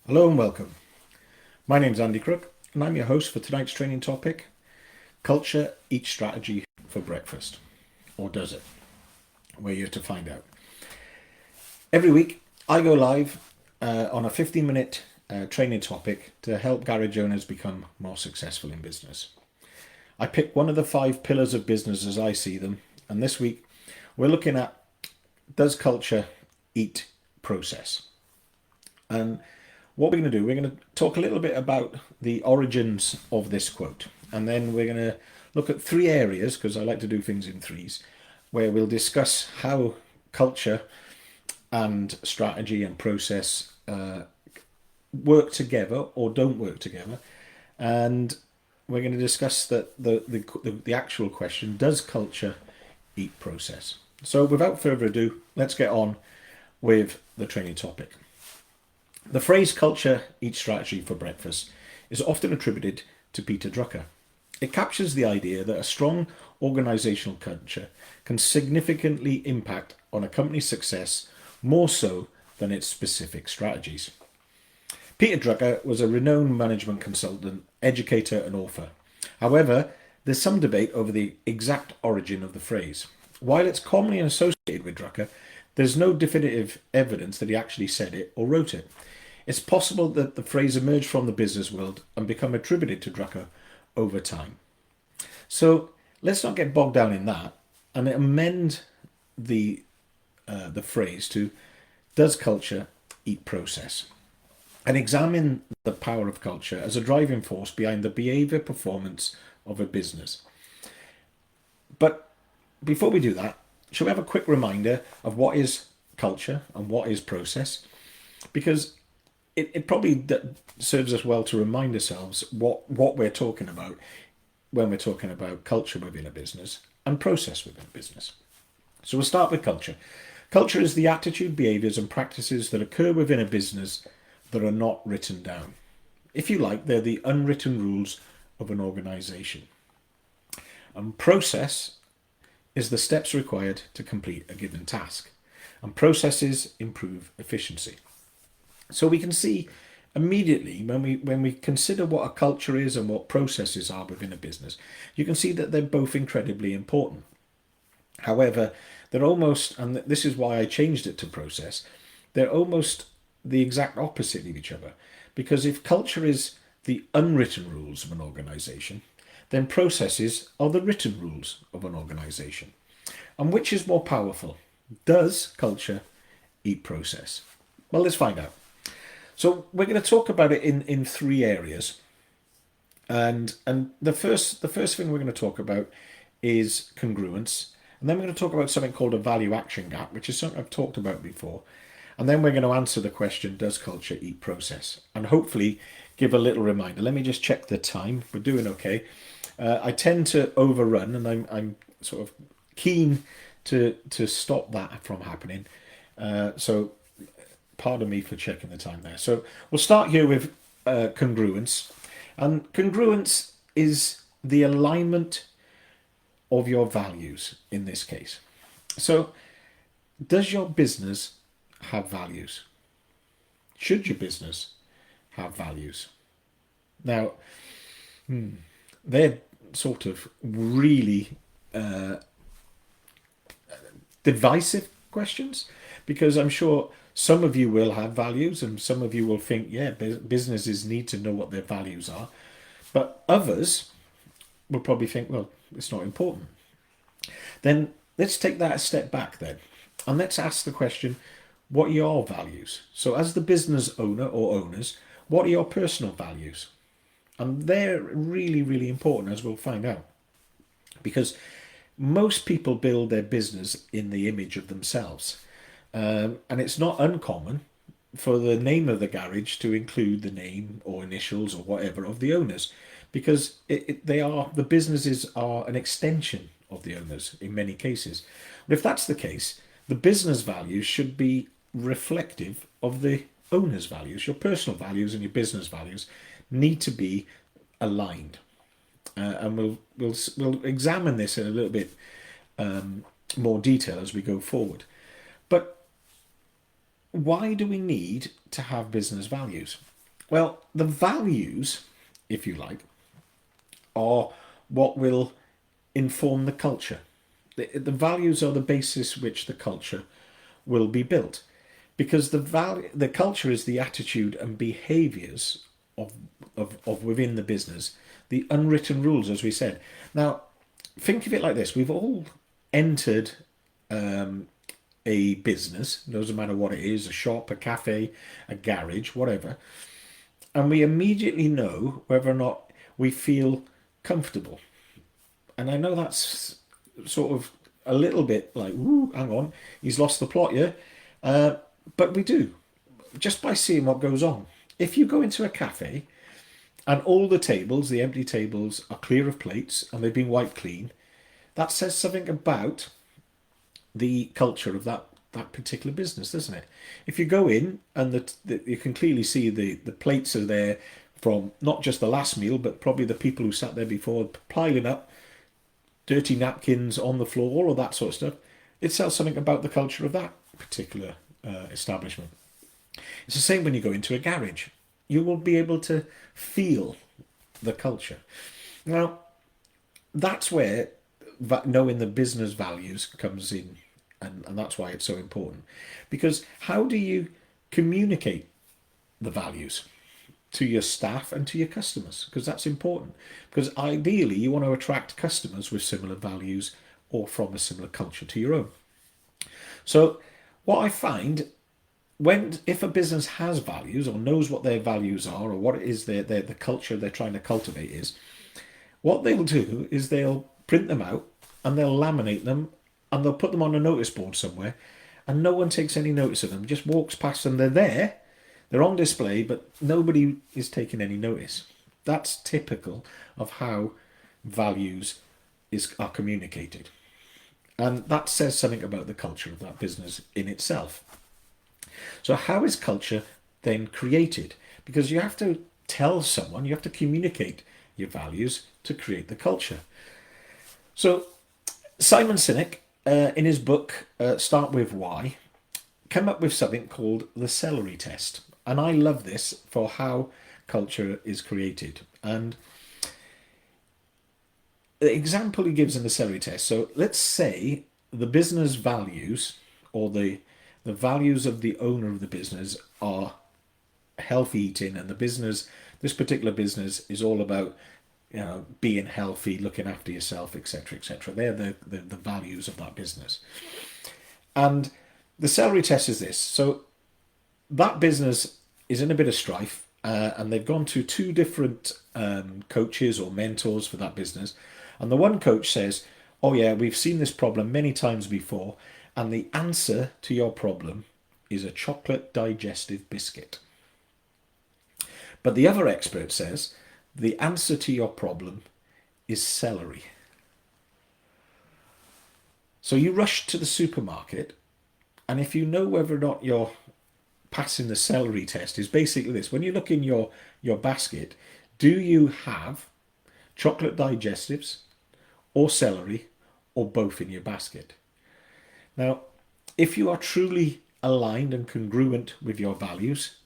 Hello and welcome. My name's Andy Crook and I'm your host for tonight's training topic, Culture Eats Strategy for Breakfast. Or does it? We're here to find out. Every week I go live on a 15-minute training topic to help garage owners become more successful in business. I pick one of the 5 pillars of business as I see them, and this week we're looking at, does culture eat process? And what we're going to do, we're going to talk a little bit about the origins of this quote, and then we're going to look at 3 areas, because I like to do things in threes, where we'll discuss how culture and strategy and process work together or don't work together, and we're going to discuss the actual question: does culture eat process? So, without further ado, let's get on with the training topic. The phrase culture eats strategy for breakfast is often attributed to Peter Drucker. It captures the idea that a strong organisational culture can significantly impact on a company's success more so than its specific strategies. Peter Drucker was a renowned management consultant, educator and author. However, there's some debate over the exact origin of the phrase. While it's commonly associated with Drucker, there's no definitive evidence that he actually said it or wrote it. It's possible that the phrase emerged from the business world and become attributed to Drucker over time. So let's not get bogged down in that and amend the phrase to, does culture eat process? And examine the power of culture as a driving force behind the behaviour performance of a business. But before we do that, shall we have a quick reminder of what is culture and what is process? Because it probably serves us well to remind ourselves what we're talking about when we're talking about culture within a business and process within a business. So we'll start with culture. Culture is the attitude, behaviours and practices that occur within a business that are not written down. If you like, they're the unwritten rules of an organisation. And process is the steps required to complete a given task. And processes improve efficiency. So we can see immediately when we consider what a culture is and what processes are within a business, you can see that they're both incredibly important. However, they're almost, and this is why I changed it to process, they're almost the exact opposite of each other. Because if culture is the unwritten rules of an organisation, then processes are the written rules of an organisation. And which is more powerful? Does culture eat process? Well, let's find out. So we're going to talk about it in 3 areas. And the first thing we're going to talk about is congruence. And then we're going to talk about something called a value action gap, which is something I've talked about before. And then we're going to answer the question, does culture eat process? And hopefully give a little reminder. Let me just check the time. We're doing okay. I tend to overrun, and I'm sort of keen to stop that from happening. So pardon me for checking the time there. So we'll start here with congruence. And congruence is the alignment of your values in this case. So does your business have values? Should your business have values? Now, they're sort of really divisive questions, because I'm sure some of you will have values and some of you will think, yeah, businesses need to know what their values are. But others will probably think, well, it's not important. Then let's take that a step back then. And let's ask the question, what are your values? So as the business owner or owners, what are your personal values? And they're really, really important, as we'll find out. Because most people build their business in the image of themselves. And it's not uncommon for the name of the garage to include the name or initials or whatever of the owners, because the businesses are an extension of the owners in many cases. But if that's the case, the business values should be reflective of the owner's values. Your personal values and your business values need to be aligned. And we'll examine this in a little bit more detail as we go forward. But why do we need to have business values? Well, the values, if you like, are what will inform the culture. The values are the basis which the culture will be built, because the culture is the attitude and behaviours of, of within the business, the unwritten rules, as we said. Now, think of it like this: we've all entered a business, doesn't matter what it is, a shop, a cafe, a garage, whatever, and we immediately know whether or not we feel comfortable. And I know that's sort of a little bit like, ooh, hang on, he's lost the plot, yeah? But we do, just by seeing what goes on. If you go into a cafe and all the tables, the empty tables, are clear of plates and they've been wiped clean, that says something about the culture of that particular business, doesn't it? If you go in and you can clearly see the plates are there from not just the last meal, but probably the people who sat there before, piling up, dirty napkins on the floor, all of that sort of stuff, it tells something about the culture of that particular establishment. It's the same when you go into a garage. You will be able to feel the culture. Now, that's where knowing the business values comes in, and that's why it's so important. Because how do you communicate the values to your staff and to your customers? Because that's important. Because ideally, you want to attract customers with similar values or from a similar culture to your own. So, what I find, when if a business has values or knows what their values are or what it is the culture they're trying to cultivate is, what they'll do is they'll print them out and they'll laminate them and they'll put them on a notice board somewhere, and no one takes any notice of them, just walks past them. They're there, they're on display, but nobody is taking any notice. That's typical of how values are communicated. And that says something about the culture of that business in itself. So, how is culture then created? Because you have to tell someone, you have to communicate your values to create the culture. So, Simon Sinek, in his book Start With Why, came up with something called the celery test. And I love this for how culture is created. And the example he gives in the celery test, so let's say the business values or the values of the owner of the business are healthy eating, and this particular business is all about being healthy, looking after yourself, etc., etc. They're the values of that business. And the celery test is this: so that business is in a bit of strife, and they've gone to two different coaches or mentors for that business. And the one coach says, "Oh yeah, we've seen this problem many times before, and the answer to your problem is a chocolate digestive biscuit." But the other expert says, "The answer to your problem is celery." So you rush to the supermarket, and if you know whether or not you're passing the celery test, is basically this: when you look in your basket, do you have chocolate digestives or celery or both in your basket? Now, if you are truly aligned and congruent with your values,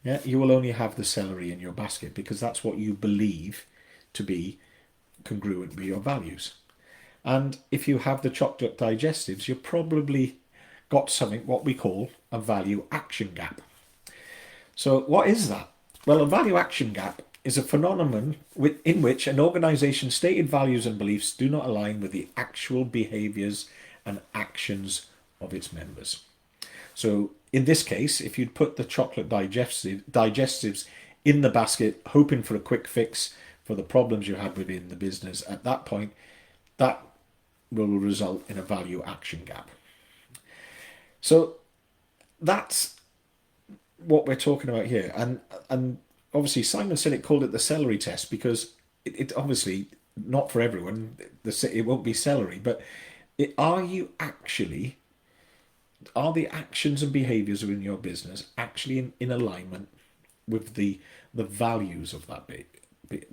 yeah, you will only have the celery in your basket, because that's what you believe to be congruent with your values. And if you have the chocolate digestives, you've probably got something what we call a value action gap. So what is that? Well, a value action gap is a phenomenon in which an organization's stated values and beliefs do not align with the actual behaviors and actions of its members. So in this case, if you'd put the chocolate digestives in the basket, hoping for a quick fix for the problems you had within the business, at that point, that will result in a value action gap. So that's what we're talking about here. And obviously Simon Sinek called it the celery test because it obviously not for everyone. It won't be celery, but are the actions and behaviours within your business actually in alignment with the values of that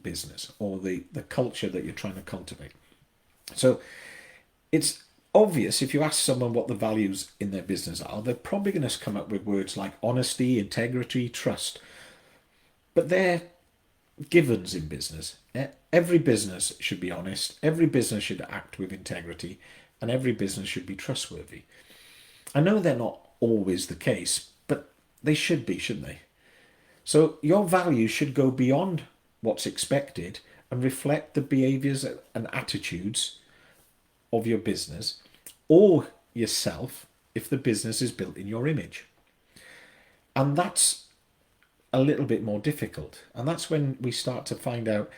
business or the culture that you're trying to cultivate? So it's obvious if you ask someone what the values in their business are, they're probably going to come up with words like honesty, integrity, trust. but they're givens in business. Every business should be honest, every business should act with integrity, and every business should be trustworthy. I know they're not always the case, but they should be, shouldn't they? So your values should go beyond what's expected and reflect the behaviours and attitudes of your business or yourself if the business is built in your image. And that's a little bit more difficult. And that's when we start to find out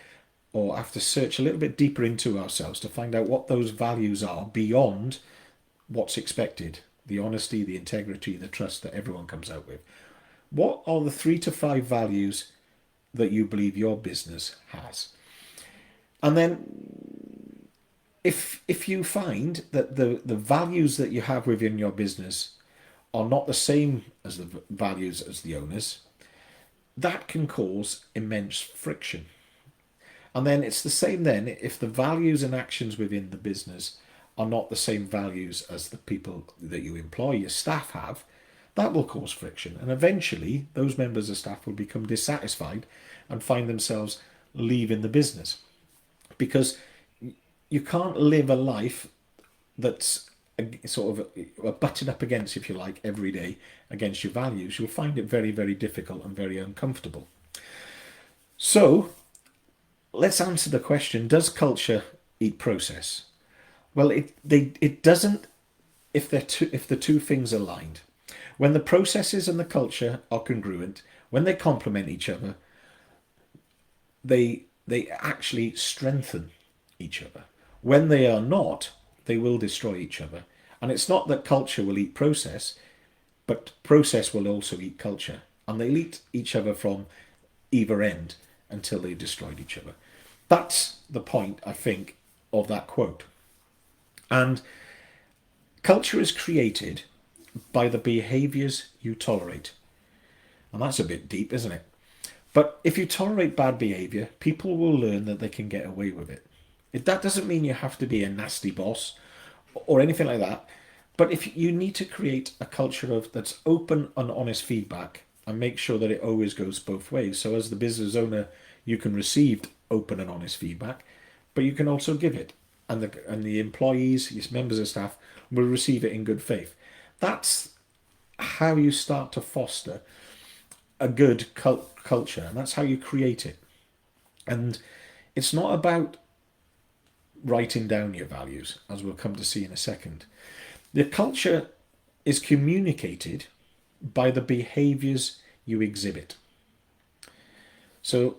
or have to search a little bit deeper into ourselves to find out what those values are beyond what's expected, the honesty, the integrity, the trust that everyone comes out with. What are the 3 to 5 values that you believe your business has? And then if you find that the values that you have within your business are not the same as the values as the owners, that can cause immense friction. And then it's the same then if the values and actions within the business are not the same values as the people that you employ, your staff have, that will cause friction. And eventually those members of staff will become dissatisfied and find themselves leaving the business. Because you can't live a life that's sort of butted up against, if you like, every day against your values. You'll find it very, very difficult and very uncomfortable. So let's answer the question, does culture eat process? Well, it doesn't if the two things are aligned. When the processes and the culture are congruent, when they complement each other, they actually strengthen each other. When they are not, they will destroy each other. And it's not that culture will eat process, but process will also eat culture. And they'll eat each other from either end until they've destroyed each other. That's the point, I think, of that quote. And culture is created by the behaviours you tolerate. And that's a bit deep, isn't it? But if you tolerate bad behaviour, people will learn that they can get away with it. That doesn't mean you have to be a nasty boss or anything like that. But if you need to create a culture of that's open and honest feedback and make sure that it always goes both ways. So as the business owner, you can receive open and honest feedback, but you can also give it. And the employees, your members of staff, will receive it in good faith. That's how you start to foster a good culture, and that's how you create it. And it's not about writing down your values, as we'll come to see in a second. The culture is communicated by the behaviours you exhibit. So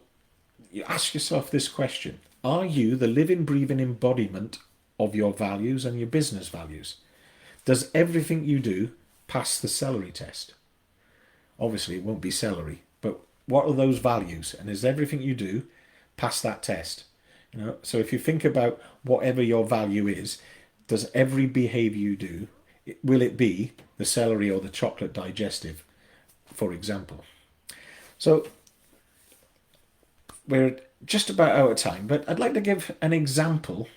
you ask yourself this question: are you the living, breathing embodiment of your values and your business values? Does everything you do pass the celery test? Obviously, it won't be celery, but what are those values? And is everything you do pass that test? So if you think about whatever your value is, does every behaviour you do, will it be the celery or the chocolate digestive, for example? So we're just about out of time, but I'd like to give an example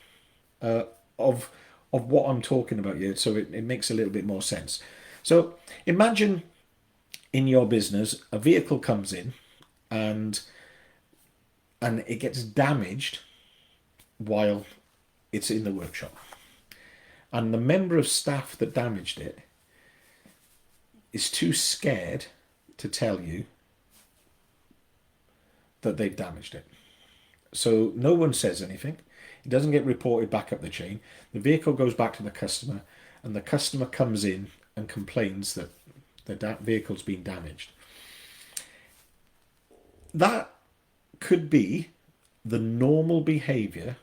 of what I'm talking about here, so it makes a little bit more sense. So imagine in your business a vehicle comes in and it gets damaged while it's in the workshop, and the member of staff that damaged it is too scared to tell you that they've damaged it. So no one says anything. It doesn't get reported back up the chain. The vehicle goes back to the customer, and the customer comes in and complains that the vehicle's been damaged. That could be the normal behaviour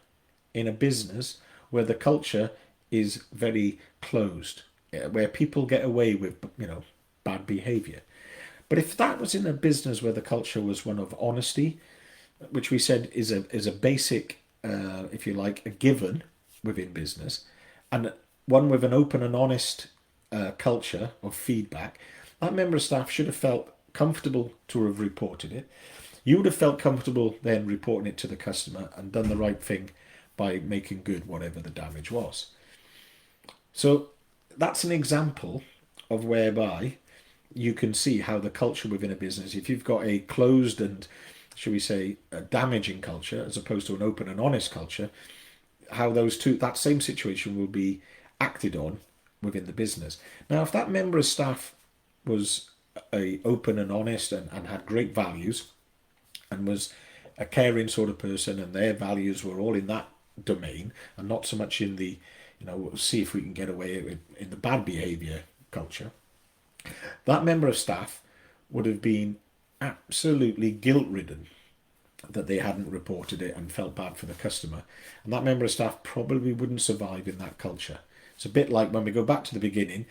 in a business where the culture is very closed, where people get away with, bad behaviour. But if that was in a business where the culture was one of honesty, which we said is a basic, if you like, a given within business, and one with an open and honest culture of feedback, that member of staff should have felt comfortable to have reported it. You would have felt comfortable then reporting it to the customer and done the right thing by making good whatever the damage was. So that's an example of whereby you can see how the culture within a business, if you've got a closed and, shall we say, a damaging culture as opposed to an open and honest culture, how that same situation will be acted on within the business. Now, if that member of staff was a open and honest and had great values and was a caring sort of person, and their values were all in that domain and not so much in the, see if we can get away with in the bad behaviour culture, that member of staff would have been absolutely guilt ridden that they hadn't reported it and felt bad for the customer. And that member of staff probably wouldn't survive in that culture. It's a bit like when we go back to the beginning,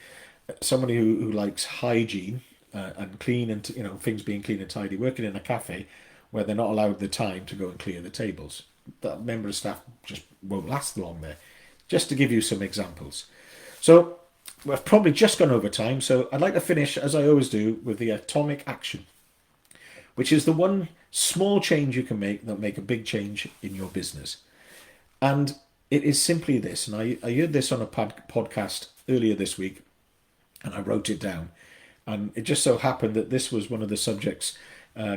somebody who likes hygiene and clean and things being clean and tidy, working in a cafe where they're not allowed the time to go and clear the tables. That member of staff just won't last long there. Just to give you some examples. So we've probably just gone over time, so I'd like to finish, as I always do, with the atomic action, which is the one small change you can make that make a big change in your business. And it is simply this, and I heard this on a podcast earlier this week, and I wrote it down. And it just so happened that this was one of the subjects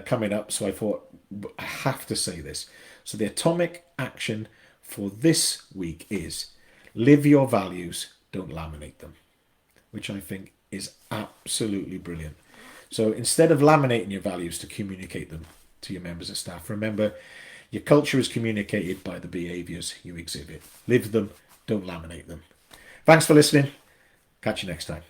coming up, so I thought, I have to say this. So the atomic action for this week is live your values, don't laminate them, which I think is absolutely brilliant. So instead of laminating your values to communicate them to your members of staff, remember your culture is communicated by the behaviours you exhibit. Live them, don't laminate them. Thanks for listening. Catch you next time.